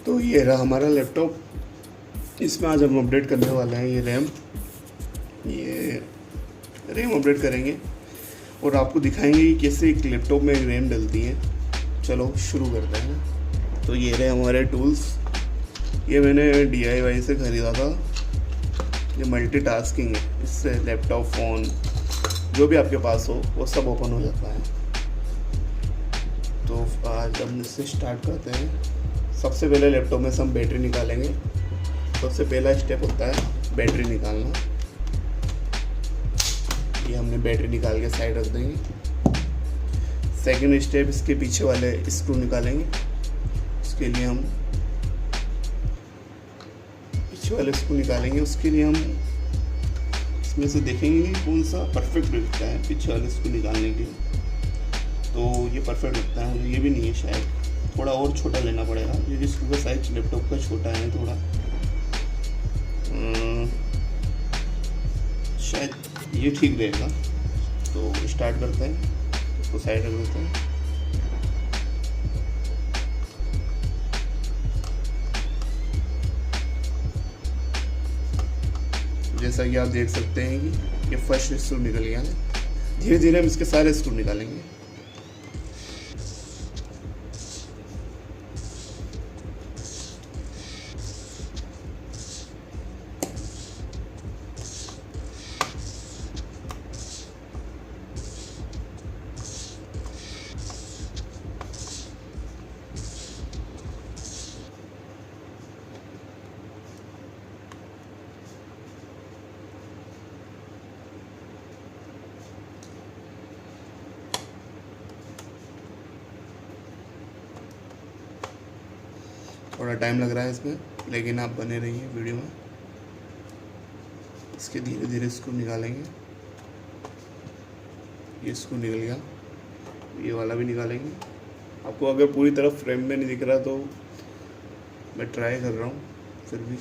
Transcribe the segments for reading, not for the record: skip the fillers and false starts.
तो ये रहा हमारा लैपटॉप। इसमें आज हम अपडेट करने वाले हैं ये रैम अपडेट करेंगे और आपको दिखाएंगे कि कैसे एक लैपटॉप में रैम डलती है। चलो शुरू करते हैं। तो ये रहे हमारे टूल्स। ये मैंने DIY से ख़रीदा था। ये मल्टीटास्किंग है, इससे लैपटॉप, फ़ोन जो भी आपके पास हो वो सब ओपन हो जाता है। तो आज हम इससे स्टार्ट करते हैं। सबसे पहले लैपटॉप में से हम बैटरी निकालेंगे। सबसे पहला स्टेप होता है बैटरी निकालना। ये हमने बैटरी निकाल के साइड रख देंगे। सेकंड स्टेप, इसके पीछे वाले स्क्रू निकालेंगे। उसके लिए हम पीछे वाले स्क्रू निकालेंगे। उसके लिए हम इसमें से देखेंगे कि कौन सा परफेक्ट लगता है पीछे वाले स्क्रू निकालने के लिए। तो ये परफेक्ट लगता है, ये भी नहीं है, शायद थोड़ा और छोटा लेना पड़ेगा क्योंकि स्क्रू का साइज लैपटॉप का छोटा है थोड़ा। शायद ये ठीक रहेगा। तो स्टार्ट करते हैं, इसको साइड रख देते हैं। जैसा कि आप देख सकते हैं कि ये फर्स्ट स्क्रू निकल गया है। धीरे धीरे हम इसके सारे स्क्रू निकालेंगे। थोड़ा टाइम लग रहा है इसमें, लेकिन आप बने रहिए वीडियो में। इसके धीरे धीरे इसको निकालेंगे। ये स्क्रू निकल गया, ये वाला भी निकालेंगे। आपको अगर पूरी तरफ फ्रेम में नहीं दिख रहा तो मैं ट्राई कर रहा हूँ फिर भी।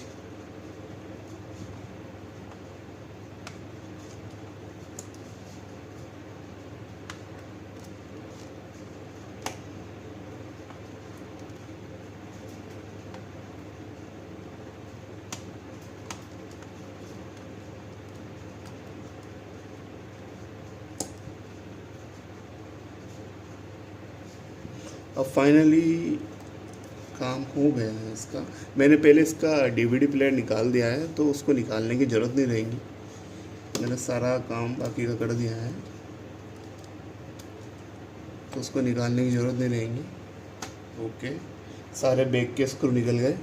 अब फाइनली काम हो गया है इसका। मैंने पहले इसका DVD प्लेयर निकाल दिया है, तो उसको निकालने की ज़रूरत नहीं रहेगी। मैंने सारा काम बाकी का कर दिया है, तो उसको निकालने की ज़रूरत नहीं रहेगी। ओके, सारे बैक के स्क्रू निकल गए।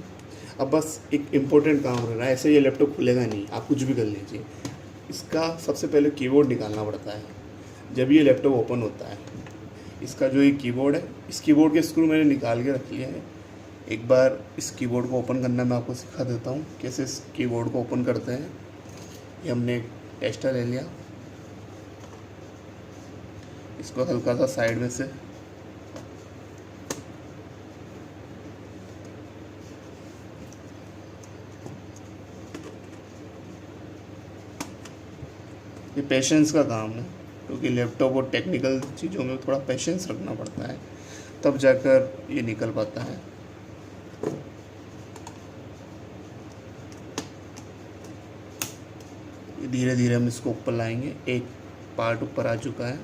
अब बस एक इम्पोर्टेंट काम रह रहा है। ऐसे ये लैपटॉप खुलेगा नहीं, आप कुछ भी कर लीजिए। इसका सबसे पहले कीबोर्ड निकालना पड़ता है जब ये लैपटॉप ओपन होता है। इसका जो ये कीबोर्ड है, इस कीबोर्ड के स्क्रू मैंने निकाल के रख लिया है। एक बार इस कीबोर्ड को ओपन करना मैं आपको सिखा देता हूँ कैसे इस कीबोर्ड को ओपन करते हैं। ये हमने एक टेस्टर ले लिया, इसको हल्का सा साइड में से ये पेशेंस का काम है, क्योंकि लैपटॉप और टेक्निकल चीज़ों में थोड़ा पेशेंस रखना पड़ता है, तब जाकर ये निकल पाता है। धीरे धीरे हम इसको ऊपर लाएंगे। एक पार्ट ऊपर आ चुका है।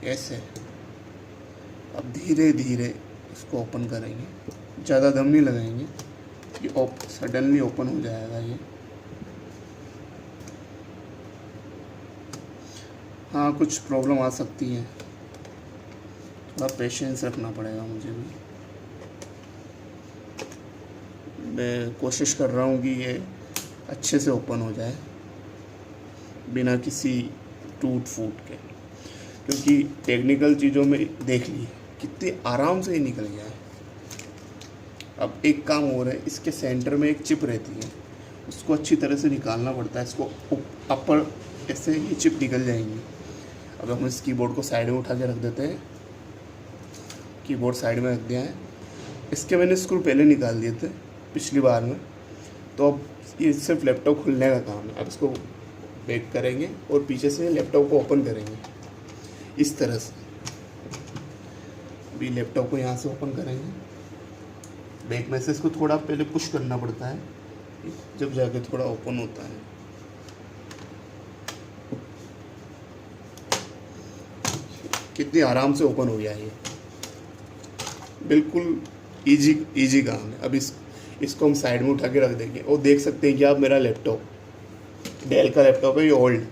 ऐसे अब धीरे धीरे इसको ओपन करेंगे, ज़्यादा दम नहीं लगाएंगे, ये सडनली ओपन हो जाएगा ये। हाँ, कुछ प्रॉब्लम आ सकती है, थोड़ा पेशेंस रखना पड़ेगा मुझे भी। मैं कोशिश कर रहा हूँ कि ये अच्छे से ओपन हो जाए बिना किसी टूट फूट के, क्योंकि टेक्निकल चीज़ों में देख ली कितने आराम से ही निकल गया है। अब एक काम और है, इसके सेंटर में एक चिप रहती है, उसको अच्छी तरह से निकालना पड़ता है। इसको अपर ऐसे ये चिप निकल जाएंगी। अब हम इस कीबोर्ड को साइड में उठा के रख देते हैं। कीबोर्ड साइड में रख दिया है। इसके मैंने स्क्रू पहले निकाल दिए थे पिछली बार में, तो अब ये सिर्फ लैपटॉप खुलने का काम है। अब इसको बैक करेंगे और पीछे से लैपटॉप को ओपन करेंगे इस तरह से। अभी लैपटॉप को यहाँ से ओपन करेंगे। बैक में से इसको थोड़ा पहले पुश करना पड़ता है, जब जाके थोड़ा ओपन होता है। कितनी आराम से ओपन हो गया ये, बिल्कुल इजी काम है। अब इसको हम साइड में उठा के रख देंगे और देख सकते हैं कि आप मेरा लैपटॉप डेल का लैपटॉप है, ये ओल्ड,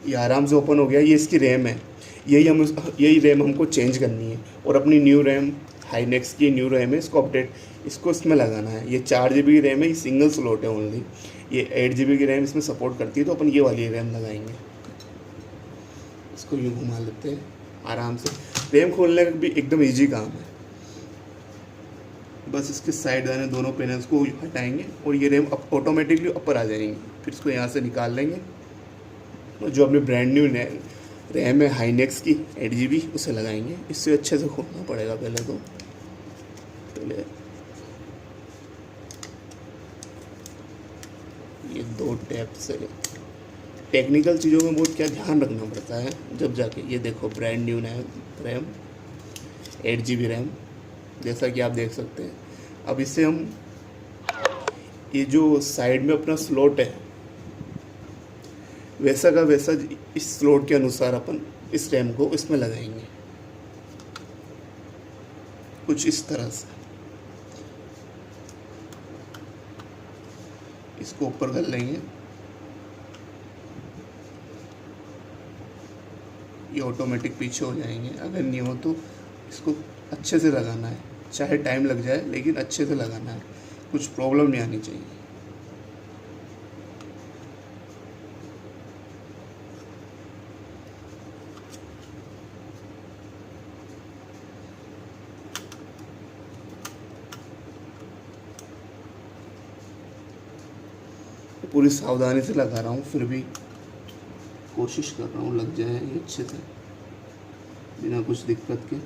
ये आराम से ओपन हो गया। ये इसकी रैम है, यही रैम हमको चेंज करनी है और अपनी न्यू रैम हाईनेक्स की न्यू रैम है, इसको अपडेट इसको इसमें लगाना है। ये 4 GB की रैम है, ये सिंगल स्लॉट है ओनली। ये 8 GB की रैम इसमें सपोर्ट करती है, तो अपन ये वाली रैम लगाएंगे। इसको यूँ घुमा लेते हैं आराम से। रैम खोलने का भी एकदम ईजी काम है। बस इसके साइड वाले दोनों पैनल्स को हटाएंगे और ये रैम ऑटोमेटिकली ऊपर आ जाएंगे। फिर इसको यहाँ से निकाल लेंगे और जो अपनी ब्रांड न्यू रैम है हाईनेक्स की 8 GB उसे लगाएंगे। इससे अच्छे से खोलना पड़ेगा पहले ये 2 टैप से। टेक्निकल चीज़ों में बहुत क्या ध्यान रखना पड़ता है जब जाके। ये देखो brand new RAM 8 GB RAM, जैसा कि आप देख सकते हैं। अब इसे हम ये जो साइड में अपना स्लॉट है वैसा का वैसा इस स्लॉट के अनुसार अपन इस रैम को इसमें लगाएंगे कुछ इस तरह से। इसको ऊपर कर लेंगे। ये ऑटोमेटिक पीछे हो जाएंगे। अगर नहीं हो तो इसको अच्छे से लगाना है, चाहे टाइम लग जाए लेकिन अच्छे से लगाना है, कुछ प्रॉब्लम नहीं आनी चाहिए। पूरी सावधानी से लगा रहा हूँ, फिर भी कोशिश कर रहा हूँ लग जाए ये अच्छे से बिना कुछ दिक्कत के।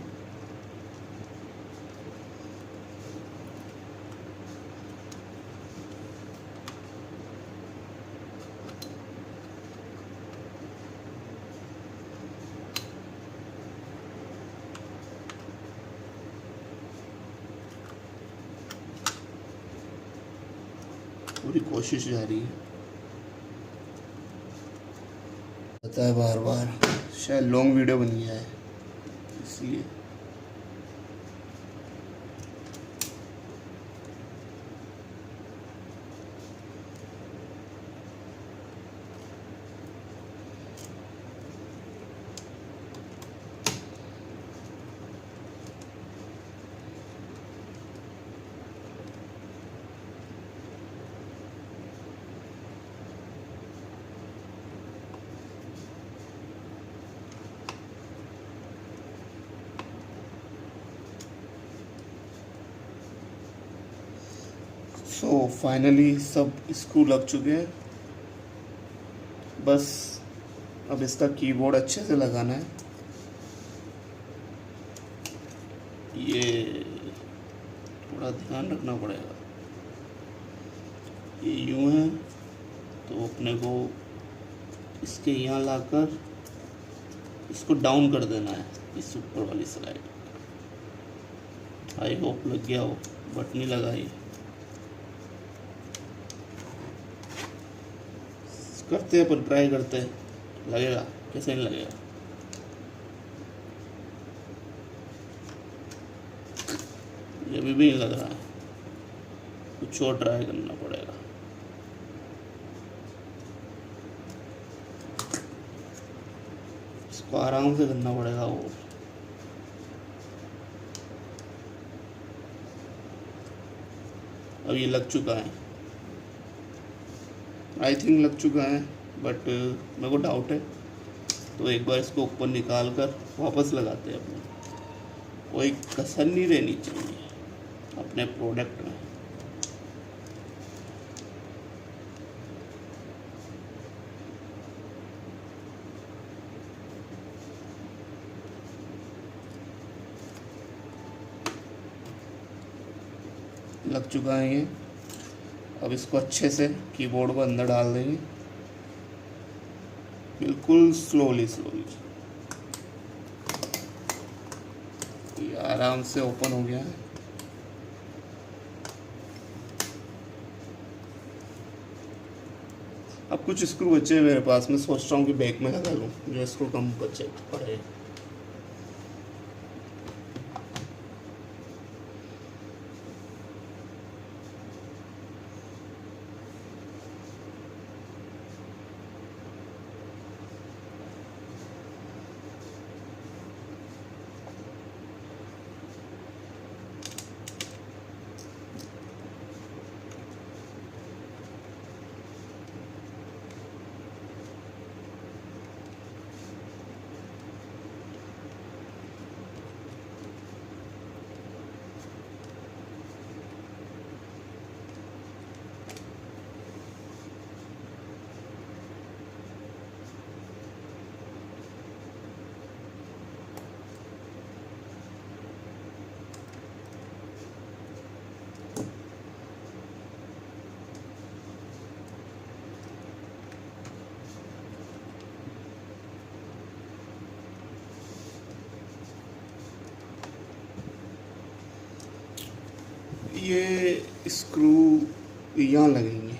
पूरी कोशिश जारी है। पता है बार बार शायद लॉन्ग वीडियो बन गया है इसलिए। सो फाइनली सब स्क्रू लग चुके हैं। बस अब इसका कीबोर्ड अच्छे से लगाना है। ये थोड़ा ध्यान रखना पड़ेगा। ये यूँ है तो अपने को इसके यहाँ लाकर इसको डाउन कर देना है इस ऊपर वाली स्लाइड। आई होप लग गया हो, बट नहीं लगा। ये करते हैं पर ट्राई करते हैं, लगेगा कैसे नहीं लगेगा। ये भी नहीं लग रहा है, कुछ और ट्राई करना पड़ेगा। इसको आराम से करना पड़ेगा। और अब ये लग चुका है, आई थिंक लग चुका है, बट मेरे को डाउट है। तो एक बार इसको ऊपर निकाल कर वापस लगाते हैं। अपने कोई कसर नहीं रहनी चाहिए अपने प्रोडक्ट में। लग चुका है ये। अब इसको अच्छे से कीबोर्ड को अंदर डाल देंगे, बिल्कुल स्लोली स्लोली। ये आराम से ओपन हो गया है। अब कुछ स्क्रू बचे हैं मेरे पास, मैं सोच रहा हूँ कि बैक में लगा लूँ, जो स्क्रू कम बचे पड़े। ये स्क्रू यहाँ लगेंगे।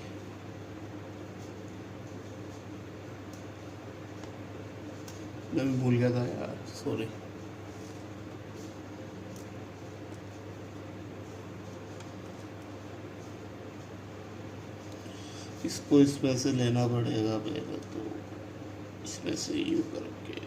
मैं भूल गया था यार, सॉरी। इसको इसमें से लेना पड़ेगा पहले, तो इसमें से यू करके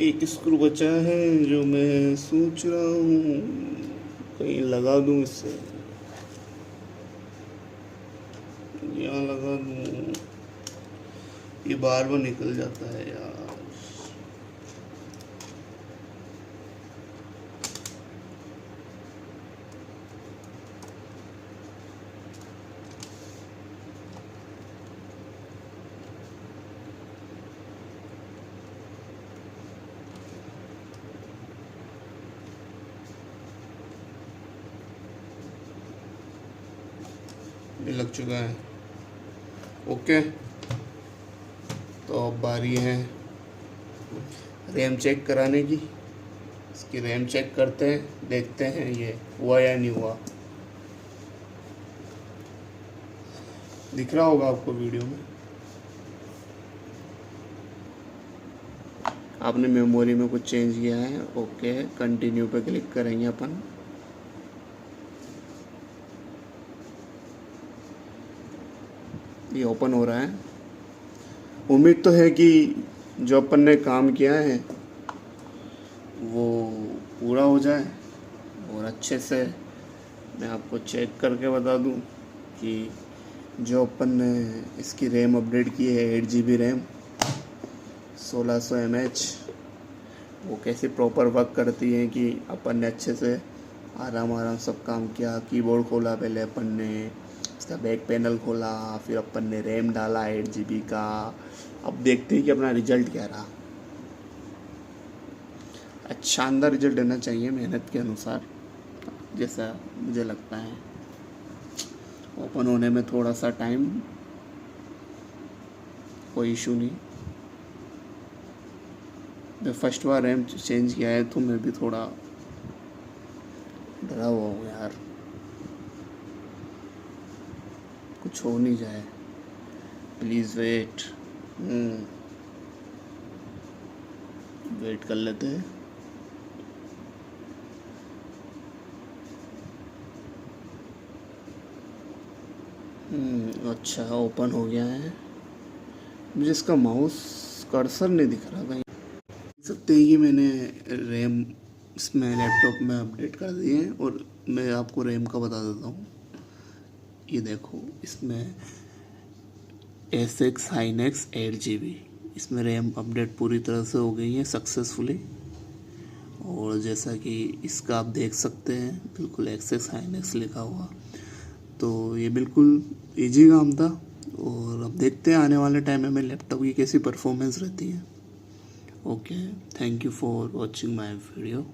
एक स्क्रू बचा है जो मैं सोच रहा हूँ कहीं लगा दूँ, इससे यहाँ लगा दूँ। ये बार बार निकल जाता है यार। ये लग चुका है। ओके, तो अब बारी है रैम चेक कराने की। इसकी रैम चेक करते हैं, देखते हैं ये हुआ या नहीं हुआ। दिख रहा होगा आपको वीडियो में। आपने मेमोरी में कुछ चेंज किया है। ओके, कंटिन्यू पे क्लिक करेंगे अपन। ये ओपन हो रहा है। उम्मीद तो है कि जो अपन ने काम किया है वो पूरा हो जाए और अच्छे से मैं आपको चेक करके बता दूं कि जो अपन ने इसकी रैम अपडेट की है 8 GB रैम 1600 mAh, वो कैसे प्रॉपर वर्क करती है कि अपन ने अच्छे से आराम सब काम किया। कीबोर्ड खोला पहले अपन ने, इसका बैक पैनल खोला, फिर अपन ने रैम डाला 8 GB का। अब देखते हैं कि अपना रिजल्ट क्या रहा। अच्छा शानदार रिजल्ट देना चाहिए मेहनत के अनुसार, जैसा मुझे लगता है। ओपन होने में थोड़ा सा टाइम, कोई इशू नहीं। जब फर्स्ट बार रैम चेंज किया है तो मैं भी थोड़ा डरा हुआ हूँ यार, कुछ हो नहीं जाए, प्लीज़ वेट। वेट कर लेते हैं। अच्छा ओपन हो गया है। मुझे इसका माउस कर्सर नहीं दिख रहा कहीं। देख सकते हैं कि मैंने रैम इसमें लैपटॉप में अपडेट कर दिए हैं, और मैं आपको रैम का बता देता हूँ। ये देखो, इसमें SX Hynix 8GB, इसमें रैम अपडेट पूरी तरह से हो गई है सक्सेसफुली। और जैसा कि इसका आप देख सकते हैं बिल्कुल SX Hynix लिखा हुआ, तो ये बिल्कुल इजी काम था। और अब देखते हैं आने वाले टाइम में मेरे लैपटॉप की कैसी परफॉर्मेंस रहती है। Okay, thank you for watching my video.